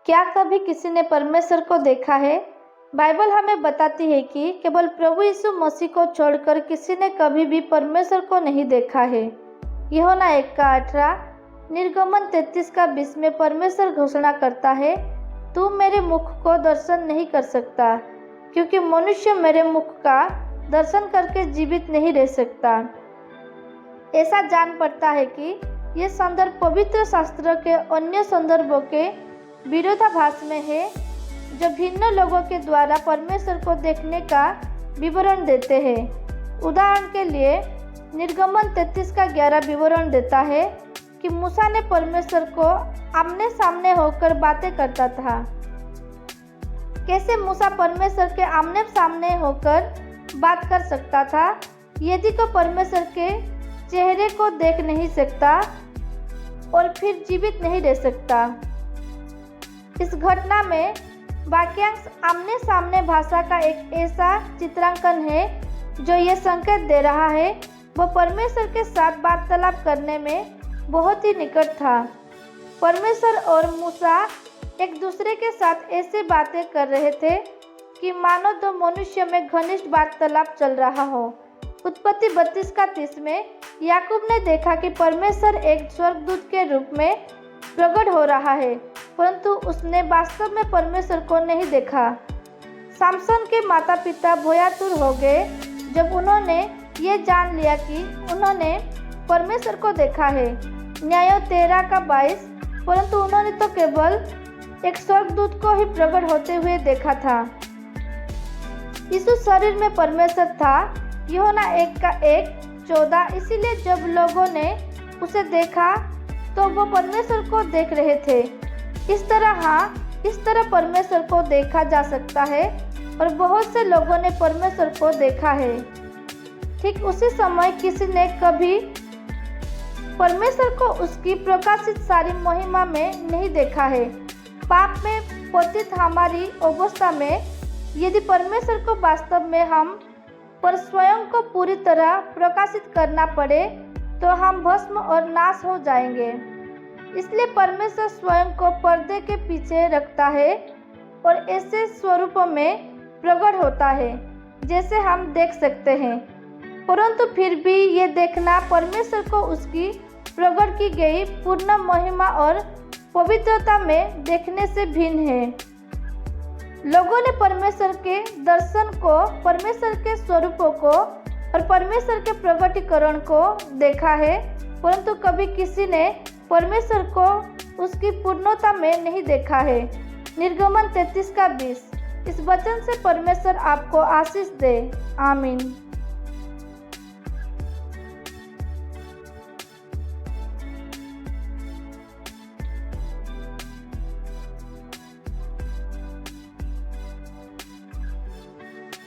क्या कभी किसी ने परमेश्वर को देखा है? बाइबल हमें बताती है कि केवल प्रभु यीशु मसीह को छोड़कर किसी ने कभी भी परमेश्वर को नहीं देखा है। यूहन्ना 1:18, निर्गमन 33:20 में परमेश्वर घोषणा करता है, तू मेरे मुख को दर्शन नहीं कर सकता, क्योंकि मनुष्य मेरे मुख का दर्शन करके जीवित नहीं रह सकता। ऐसा जान पड़ता है कि ये संदर्भ पवित्र शास्त्र के अन्य संदर्भों के विरोधाभास में है, जो भिन्न लोगों के द्वारा परमेश्वर को देखने का विवरण देते हैं। उदाहरण के लिए निर्गमन 33:11 विवरण देता है कि मूसा ने परमेश्वर को आमने सामने होकर बातें करता था। कैसे मूसा परमेश्वर के आमने सामने होकर बात कर सकता था यदि को परमेश्वर के चेहरे को देख नहीं सकता और फिर जीवित नहीं रह सकता। इस घटना में वाक्यांश आमने सामने भाषा का एक ऐसा चित्रांकन है जो ये संकेत दे रहा है वह परमेश्वर के साथ वार्तालाप करने में बहुत ही निकट था। परमेश्वर और मूसा एक दूसरे के साथ ऐसे बातें कर रहे थे कि मानो दो मनुष्य में घनिष्ठ वार्तालाप चल रहा हो। उत्पत्ति 32:30 में याकूब ने देखा कि परमेश्वर एक स्वर्गदूत के रूप में प्रकट हो रहा है, परंतु उसने वास्तव में परमेश्वर को नहीं देखा। सामसन के माता पिता भोयातुर हो गए जब उन्होंने ये जान लिया कि उन्होंने परमेश्वर को देखा है। न्यायों 13:22, परंतु उन्होंने तो केवल एक स्वर्गदूत को ही प्रकट होते हुए देखा था। यीशु शरीर में परमेश्वर था। यूहन्ना 1:14, इसीलिए जब लोगों ने उसे देखा तो वो परमेश्वर को देख रहे थे। इस तरह परमेश्वर को देखा जा सकता है और बहुत से लोगों ने परमेश्वर को देखा है। ठीक उसी समय किसी ने कभी परमेश्वर को उसकी प्रकाशित सारी महिमा में नहीं देखा है। पाप में पतित हमारी अवस्था में यदि परमेश्वर को वास्तव में हम पर स्वयं को पूरी तरह प्रकाशित करना पड़े तो हम भस्म और नाश हो जाएंगे। इसलिए परमेश्वर स्वयं को पर्दे के पीछे रखता है और ऐसे स्वरूपों में प्रकट होता है जैसे हम देख सकते हैं, परंतु फिर भी ये देखना परमेश्वर को उसकी प्रकट की गई पूर्ण महिमा और पवित्रता में देखने से भिन्न है। लोगों ने परमेश्वर के दर्शन को, परमेश्वर के स्वरूपों को और परमेश्वर के प्रकटीकरण को देखा है, परंतु कभी किसी ने परमेश्वर को उसकी पूर्णता में नहीं देखा है। निर्गमन 33:20। इस वचन से परमेश्वर आपको आशीष दे। आमीन।